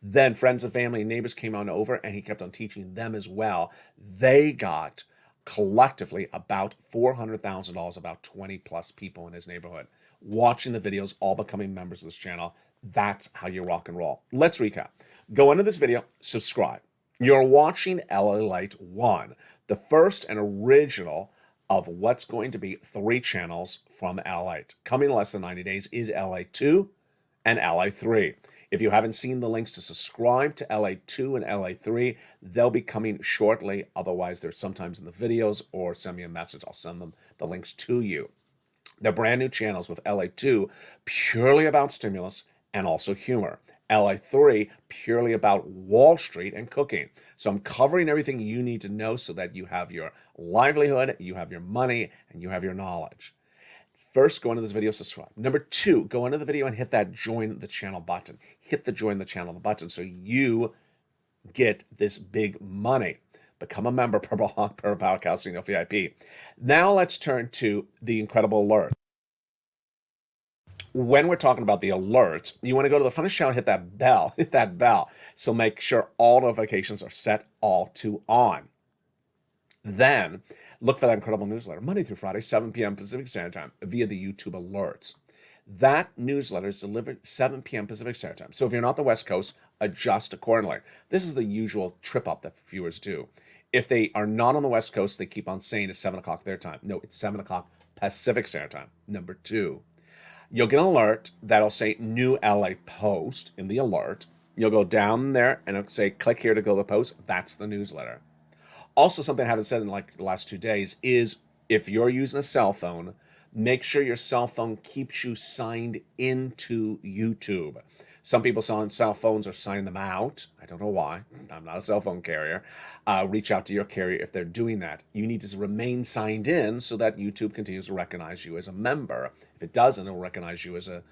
Then friends and family and neighbors came on over, and he kept on teaching them as well. They got collectively about $400,000, about 20 plus people in his neighborhood. watching the videos, all becoming members of this channel. That's how you rock and roll. Let's recap. Go into this video, subscribe. You're watching LALATE1, the first and original of what's going to be 3 channels from LALATE. Coming in less than 90 days is LALATE2 and LALATE3. If you haven't seen the links to subscribe to LALATE2 and LALATE3, they'll be coming shortly. Otherwise, they're sometimes in the videos, or send me a message. I'll send them the links to you. They're brand new channels, with LALATE2 purely about stimulus and also humor. LALATE3 purely about Wall Street and cooking. So I'm covering everything you need to know so that you have your livelihood, you have your money, and you have your knowledge. First, go into this video, subscribe. Number 2, go into the video and hit that join the channel button. Hit the join the channel button so you get this big money. Become a member per podcast, VIP. Now let's turn to the incredible alert. When we're talking about the alerts, you want to go to the front of the channel, hit that bell. So make sure all notifications are set all to on. Then look for that incredible newsletter, Monday through Friday, 7 p.m. Pacific Standard Time, via the YouTube alerts. That newsletter is delivered 7 p.m. Pacific Standard Time. So if you're not the West Coast, adjust accordingly. This is the usual trip up that viewers do. If they are not on the West Coast, they keep on saying it's 7 o'clock their time. No, it's 7 o'clock Pacific Standard Time. Number 2, you'll get an alert that'll say new LA post in the alert. You'll go down there and it'll say click here to go to the post. That's the newsletter. Also, something I haven't said in like the last 2 days is if you're using a cell phone, make sure your cell phone keeps you signed into YouTube. Some people on cell phones are signing them out. I don't know why. I'm not a cell phone carrier. Reach out to your carrier if they're doing that. You need to remain signed in so that YouTube continues to recognize you as a member. If it doesn't, it'll recognize you as a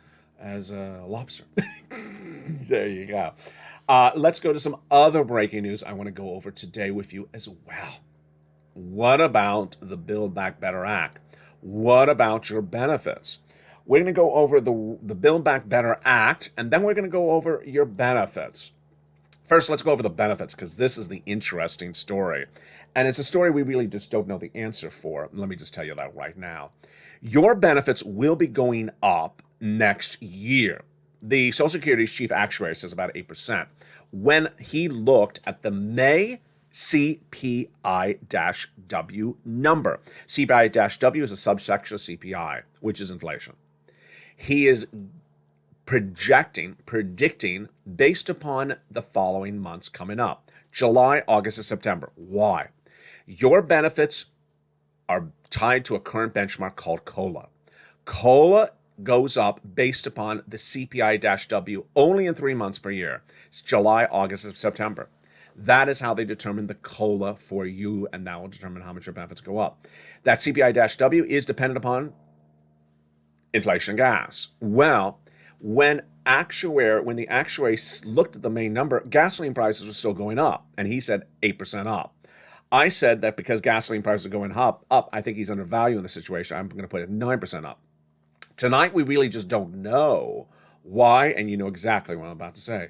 lobster. There you go. Let's go to some other breaking news I want to go over today with you as well. What about the Build Back Better Act? What about your benefits? We're going to go over the Build Back Better Act, and then we're going to go over your benefits. First, let's go over the benefits, because this is the interesting story. And it's a story we really just don't know the answer for. Let me just tell you that right now. Your benefits will be going up next year. The Social Security's chief actuary says about 8%. When he looked at the May CPI-W number. CPI-W is a subsection of CPI, which is inflation. He is predicting based upon the following months coming up: July, August, and September. Why? Your benefits are tied to a current benchmark called COLA. COLA goes up based upon the CPI-W only in 3 months per year. It's July, August, and September. That is how they determine the COLA for you, and that will determine how much your benefits go up. That CPI-W is dependent upon inflation gas. Well, when the actuary looked at the main number, gasoline prices were still going up, and he said 8% up. I said that because gasoline prices are going up, I think he's undervaluing the situation. I'm going to put it 9% up. Tonight, we really just don't know why, and you know exactly what I'm about to say.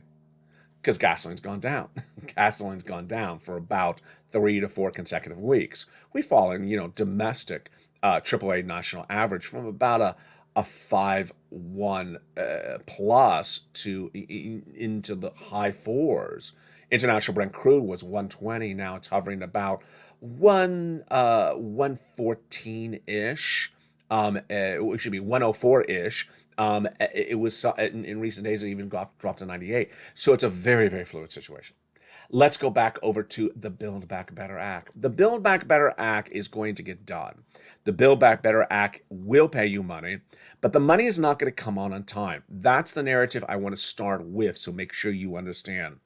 Because gasoline's gone down. Gasoline's gone down for about 3 to 4 consecutive weeks. We've fallen, domestic AAA national average from about a 5.1 plus to into the high 4s. International Brent crude was 120. Now it's hovering about 114-ish. It should be 104-ish. It was in recent days, it even dropped to 98. So it's a very, very fluid situation. Let's go back over to the Build Back Better Act. The Build Back Better Act is going to get done. The Build Back Better Act will pay you money, but the money is not going to come on time. That's the narrative I want to start with, so make sure you understand.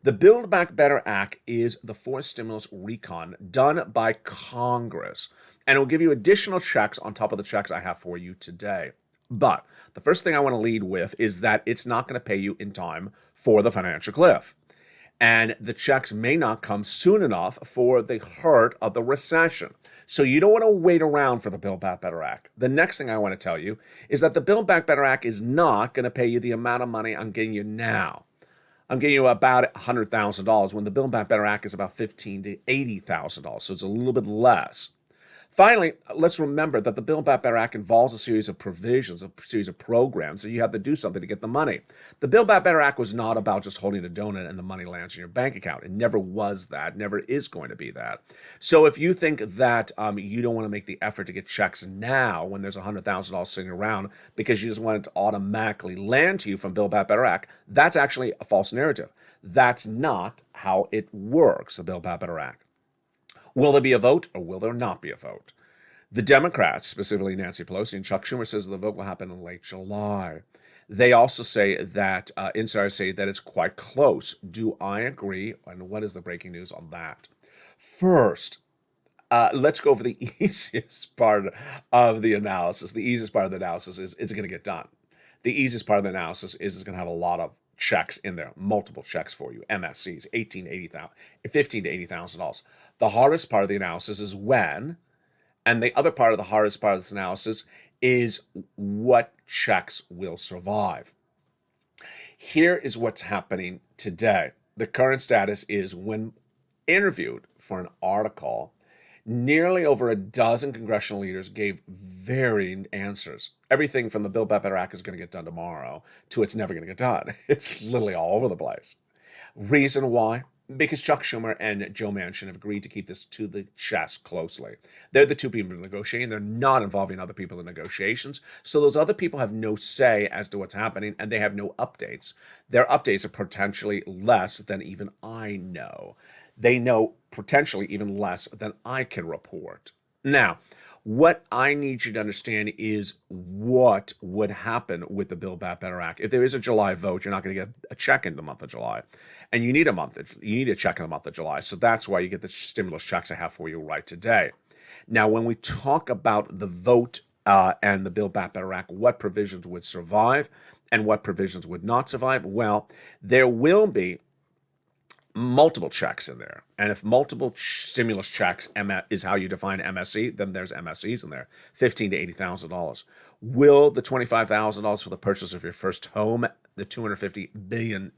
The Build Back Better Act is the forced stimulus recon done by Congress, and it will give you additional checks on top of the checks I have for you today. But the first thing I want to lead with is that it's not going to pay you in time for the financial cliff. And the checks may not come soon enough for the hurt of the recession. So you don't want to wait around for the Build Back Better Act. The next thing I want to tell you is that the Build Back Better Act is not going to pay you the amount of money I'm getting you now. I'm getting you about $100,000 when the Build Back Better Act is about $15,000 to $80,000. So it's a little bit less. Finally, let's remember that the Build Back Better Act involves a series of provisions, a series of programs, so you have to do something to get the money. The Build Back Better Act was not about just holding a donut and the money lands in your bank account. It never was that, never is going to be that. So if you think that you don't want to make the effort to get checks now when there's $100,000 sitting around because you just want it to automatically land to you from Build Back Better Act, that's actually a false narrative. That's not how it works, the Build Back Better Act. Will there be a vote or will there not be a vote? The Democrats, specifically Nancy Pelosi and Chuck Schumer, says the vote will happen in late July. They also say that, insiders say that it's quite close. Do I agree? And what is the breaking news on that? First, let's go over the easiest part of the analysis. The easiest part of the analysis is it going to get done? The easiest part of the analysis is it's going to have a lot of checks in there, multiple checks for you, MSCs, $15,000 to $80,000. The hardest part of the analysis is when, and the other part of the hardest part of this analysis is what checks will survive. Here is what's happening today. The current status is when interviewed for an article, nearly over a dozen congressional leaders gave varying answers. Everything from the Build Back Better Act is going to get done tomorrow to it's never going to get done. It's literally all over the place. Reason why? Because Chuck Schumer and Joe Manchin have agreed to keep this to the chest closely. They're the two people negotiating. They're not involving other people in negotiations. So those other people have no say as to what's happening, and they have no updates. Their updates are potentially less than even I know. They know potentially even less than I can report. Now, what I need you to understand is what would happen with the Build Back Better Act. If there is a July vote, you're not going to get a check in the month of July. And you need a check in the month of July. So that's why you get the stimulus checks I have for you right today. Now, when we talk about the vote and the Build Back Better Act, what provisions would survive and what provisions would not survive? Well, there will be multiple checks in there. And if multiple stimulus checks is how you define MSC, then there's MSCs in there, $15,000 to $80,000. Will the $25,000 for the purchase of your first home, the $250 billion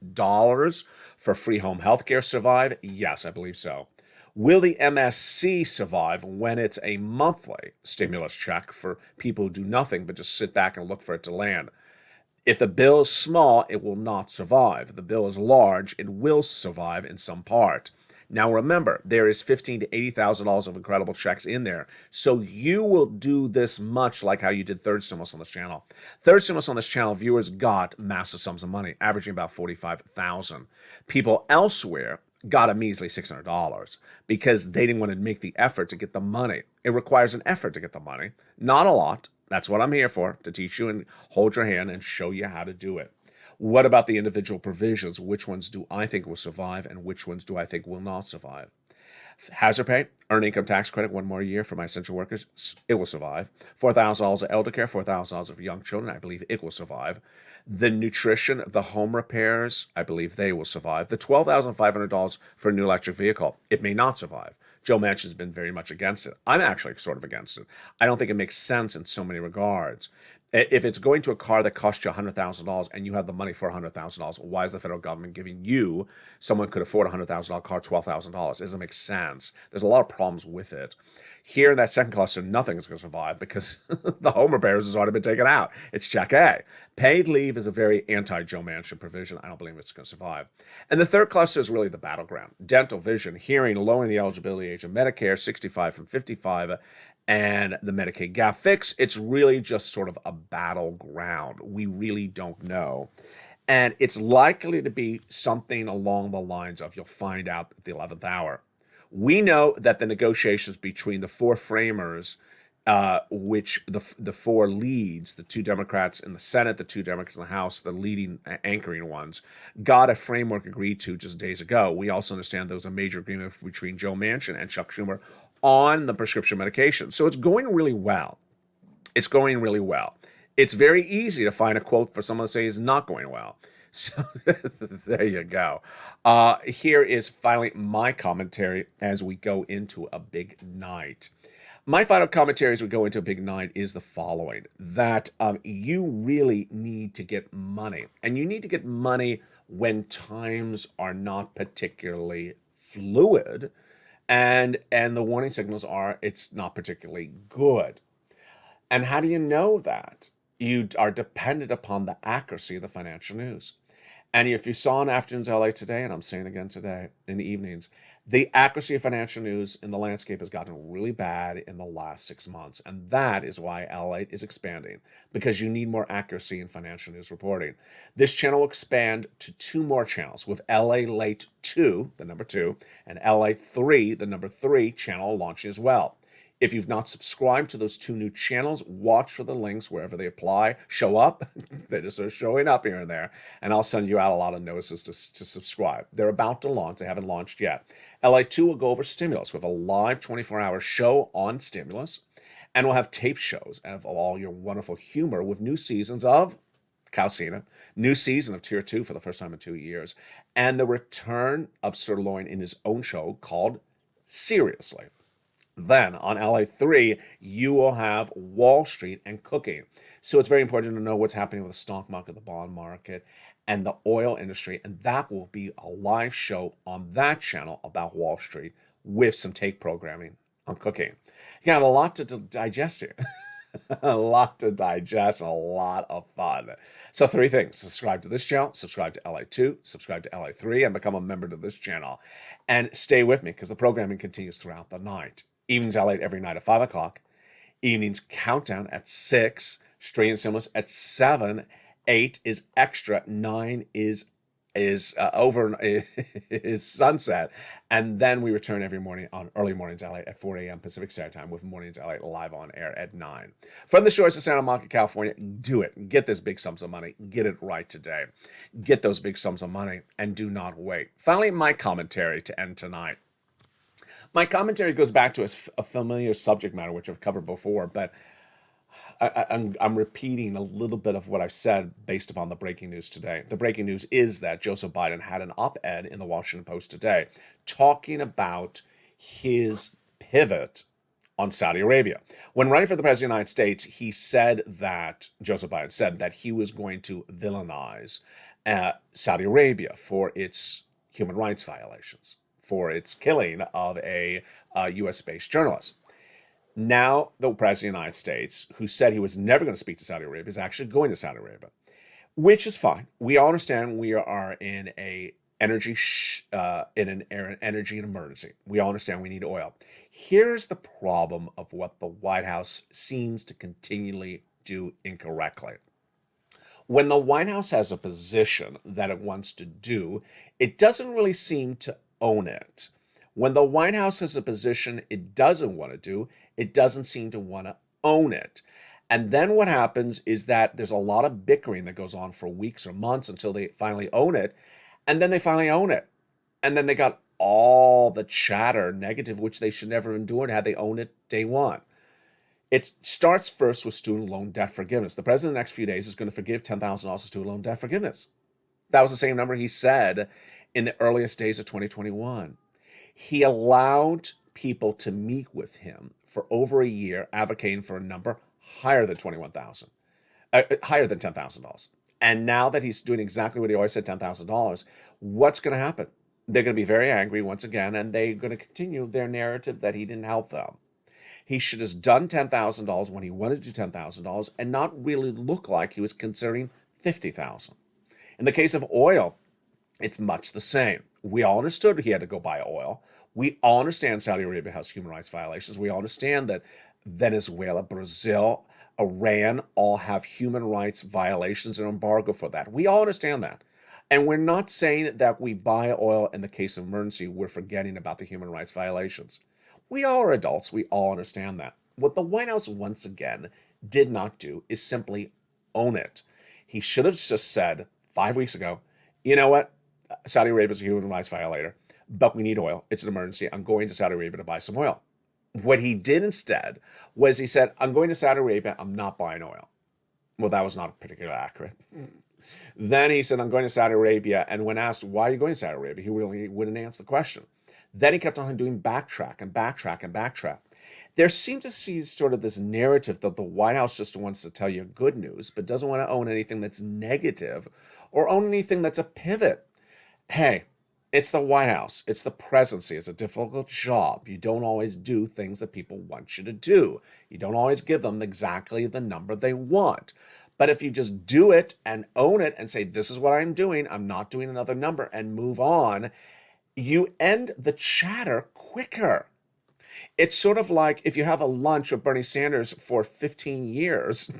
for free home health care survive? Yes, I believe so. Will the MSC survive when it's a monthly stimulus check for people who do nothing but just sit back and look for it to land? If the bill is small, it will not survive. If the bill is large, it will survive in some part. Now remember, there is $15,000 to $80,000 of incredible checks in there. So you will do this much like how you did third stimulus on this channel. Third stimulus on this channel, viewers got massive sums of money, averaging about $45,000. People elsewhere got a measly $600 because they didn't want to make the effort to get the money. It requires an effort to get the money. Not a lot. That's what I'm here for, to teach you and hold your hand and show you how to do it. What about the individual provisions? Which ones do I think will survive and which ones do I think will not survive? Hazard pay, earned income tax credit, 1 more year for my essential workers, it will survive. $4,000 of elder care, $4,000 of young children, I believe it will survive. The nutrition, the home repairs, I believe they will survive. The $12,500 for a new electric vehicle, it may not survive. Joe Manchin has been very much against it. I'm actually sort of against it. I don't think it makes sense in so many regards. If it's going to a car that costs you $100,000 and you have the money for $100,000, why is the federal government giving you, someone could afford a $100,000 car, $12,000? It doesn't make sense. There's a lot of problems with it. Here in that second cluster, nothing is going to survive because the home repairs has already been taken out. It's check A. Paid leave is a very anti-Joe Manchin provision. I don't believe it's going to survive. And the third cluster is really the battleground. Dental, vision, hearing, lowering the eligibility age of Medicare, 65 from 55, and the Medicaid gap fix. It's really just sort of a battleground. We really don't know. And it's likely to be something along the lines of you'll find out at the 11th hour. We know that the negotiations between the four framers, which the four leads, the two Democrats in the Senate, the two Democrats in the House, the leading anchoring ones, got a framework agreed to just days ago. We also understand there was a major agreement between Joe Manchin and Chuck Schumer on the prescription medication. So it's going really well. It's going really well. It's very easy to find a quote for someone to say it's not going well. So there you go. Here is finally my commentary as we go into a big night. My final commentary as we go into a big night is the following, that you really need to get money. And you need to get money when times are not particularly fluid And the warning signals are it's not particularly good. And how do you know that? You are dependent upon the accuracy of the financial news. And if you saw in Afternoons LA today, and I'm saying again today, in the evenings, the accuracy of financial news in the landscape has gotten really bad in the last 6 months. And that is why LALATE is expanding, because you need more accuracy in financial news reporting. This channel will expand to 2 more channels with LALATE2, the number 2, and LA3, the number 3 channel launching as well. If you've not subscribed to those 2 new channels, watch for the links wherever they apply. Show up. They just are showing up here and there. And I'll send you out a lot of notices to subscribe. They're about to launch. They haven't launched yet. LA2 will go over stimulus with a live 24-hour show on stimulus. And we'll have tape shows of all your wonderful humor with new seasons of Calcina, new season of Tier 2 for the first time in 2 years, and the return of Sirloin in his own show called Seriously. Then on LA3, you will have Wall Street and cooking. So it's very important to know what's happening with the stock market, the bond market, and the oil industry. And that will be a live show on that channel about Wall Street with some take programming on cooking. You got a lot to digest here. A lot to digest, a lot of fun. So 3 things: subscribe to this channel, subscribe to LA2, subscribe to LA3, and become a member to this channel. And stay with me because the programming continues throughout the night. Evenings LA every night at 5 o'clock. Evenings Countdown at 6. Straight and Seamless at 7. 8 is Extra. 9 is sunset. And then we return every morning on Early Mornings LA at 4 a.m. Pacific Standard Time with Mornings LA live on air at 9. From the shores of Santa Monica, California, do it. Get this big sums of money. Get it right today. Get those big sums of money and do not wait. Finally, my commentary to end tonight. My commentary goes back to a familiar subject matter, which I've covered before, but I'm repeating a little bit of what I've said based upon the breaking news today. The breaking news is that Joseph Biden had an op-ed in the Washington Post today talking about his pivot on Saudi Arabia. When running for the President of the United States, Joseph Biden said that he was going to villainize Saudi Arabia for its human rights violations, for its killing of a U.S.-based journalist. Now, the President of the United States, who said he was never going to speak to Saudi Arabia, is actually going to Saudi Arabia, which is fine. We all understand we are in an energy emergency. We all understand we need oil. Here's the problem of what the White House seems to continually do incorrectly. When the White House has a position that it wants to do, it doesn't really seem to own it. When the White House has a position it doesn't want to do, it doesn't seem to want to own it. And then what happens is that there's a lot of bickering that goes on for weeks or months until they finally own it. And then they finally own it. And then they got all the chatter negative, which they should never have endured had they owned it day one. It starts first with student loan debt forgiveness. The president in the next few days is going to forgive $10,000 of student loan debt forgiveness. That was the same number he said in the earliest days of 2021. He allowed people to meet with him for over a year, advocating for a number higher than $10,000. And now that he's doing exactly what he always said, $10,000, what's going to happen? They're going to be very angry once again, and they're going to continue their narrative that he didn't help them. He should have done $10,000 when he wanted to do $10,000 and not really look like he was considering $50,000. In the case of oil, it's much the same. We all understood he had to go buy oil. We all understand Saudi Arabia has human rights violations. We all understand that Venezuela, Brazil, Iran all have human rights violations and embargo for that. We all understand that. And we're not saying that we buy oil in the case of emergency, we're forgetting about the human rights violations. We all are adults. We all understand that. What the White House, once again, did not do is simply own it. He should have just said 5 weeks ago, you know what? Saudi Arabia is a human rights violator, but we need oil. It's an emergency. I'm going to Saudi Arabia to buy some oil. What he did instead was he said, I'm going to Saudi Arabia. I'm not buying oil. Well, that was not particularly accurate. Then he said, I'm going to Saudi Arabia. And when asked, why are you going to Saudi Arabia? He really wouldn't answer the question. Then he kept on doing backtrack. There seemed to see sort of this narrative that the White House just wants to tell you good news, but doesn't want to own anything that's negative or own anything that's a pivot. Hey, It's the White House. It's the presidency. It's a difficult job. You don't always do things that people want you to do. You don't always give them exactly the number they want. But if you just do it and own it and say, this is what I'm doing, I'm not doing another number, and move on, you end the chatter quicker. It's sort of like if you have a lunch with Bernie Sanders for 15 years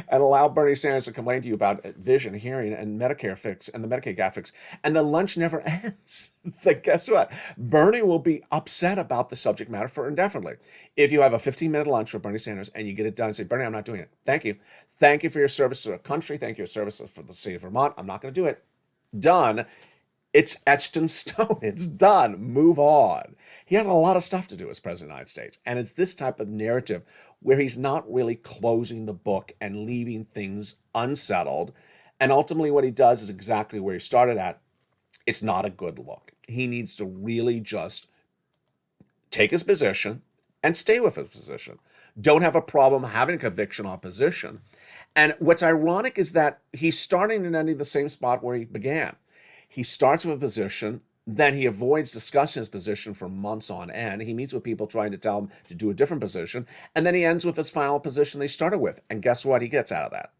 and allow Bernie Sanders to complain to you about vision, hearing, and Medicare fix and the Medicaid gap fix, and the lunch never ends. Then guess what? Bernie will be upset about the subject matter for indefinitely. If you have a 15-minute lunch with Bernie Sanders and you get it done and say, Bernie, I'm not doing it. Thank you. Thank you for your service to the country. Thank you for your service for the state of Vermont. I'm not going to do it. Done. It's etched in stone. It's done. Move on. He has a lot of stuff to do as President of the United States. And it's this type of narrative where he's not really closing the book and leaving things unsettled. And ultimately what he does is exactly where he started at. It's not a good look. He needs to really just take his position and stay with his position. Don't have a problem having a conviction on position. And what's ironic is that he's starting and ending the same spot where he began. He starts with a position, then he avoids discussing his position for months on end. He meets with people trying to tell him to do a different position, and then he ends with his final position they started with. And guess what he gets out of that?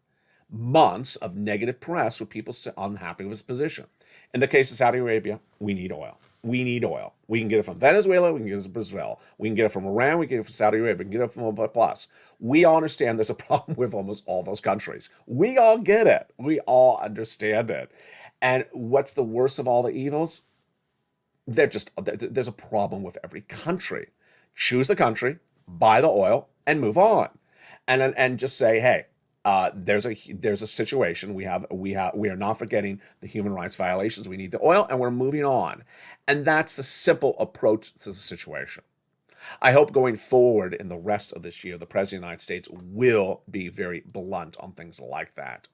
Months of negative press with people unhappy with his position. In the case of Saudi Arabia, we need oil. We need oil. We can get it from Venezuela, we can get it from Brazil, we can get it from Iran, we can get it from Saudi Arabia, we can get it from OPEC+. We all understand there's a problem with almost all those countries. We all get it. We all understand it. And what's the worst of all the evils? There's a problem with every country. Choose the country, buy the oil, and move on. And just say, hey, there's a situation. We are not forgetting the human rights violations. We need the oil, and we're moving on. And that's the simple approach to the situation. I hope going forward in the rest of this year, the President of the United States will be very blunt on things like that.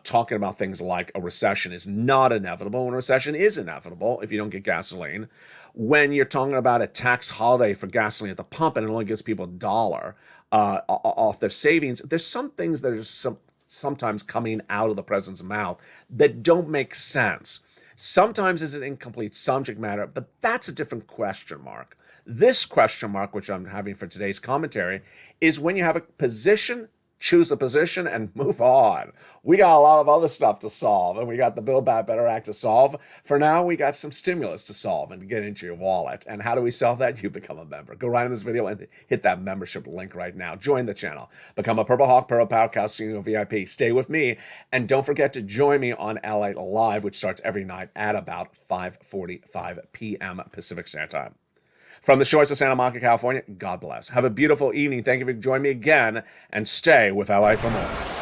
Talking about things like a recession is not inevitable, and a recession is inevitable if you don't get gasoline. When you're talking about a tax holiday for gasoline at the pump and it only gives people $1 off their savings, there's some things that are sometimes coming out of the president's mouth that don't make sense. Sometimes it's an incomplete subject matter, but that's a different question mark. This question mark, which I'm having for today's commentary, is when you have a position, choose a position and move on. We got a lot of other stuff to solve, and we got the Build Back Better Act to solve. For now, we got some stimulus to solve and to get into your wallet. And how do we solve that? You become a member. Go right in this video and hit that membership link right now. Join the channel. Become a Purple Hawk, Purple Podcast Studio VIP. Stay with me. And don't forget to join me on LALATE Live, which starts every night at about 5:45 p.m. Pacific Standard Time. From the shores of Santa Monica, California, God bless. Have a beautiful evening. Thank you for joining me again, and stay with LA for more.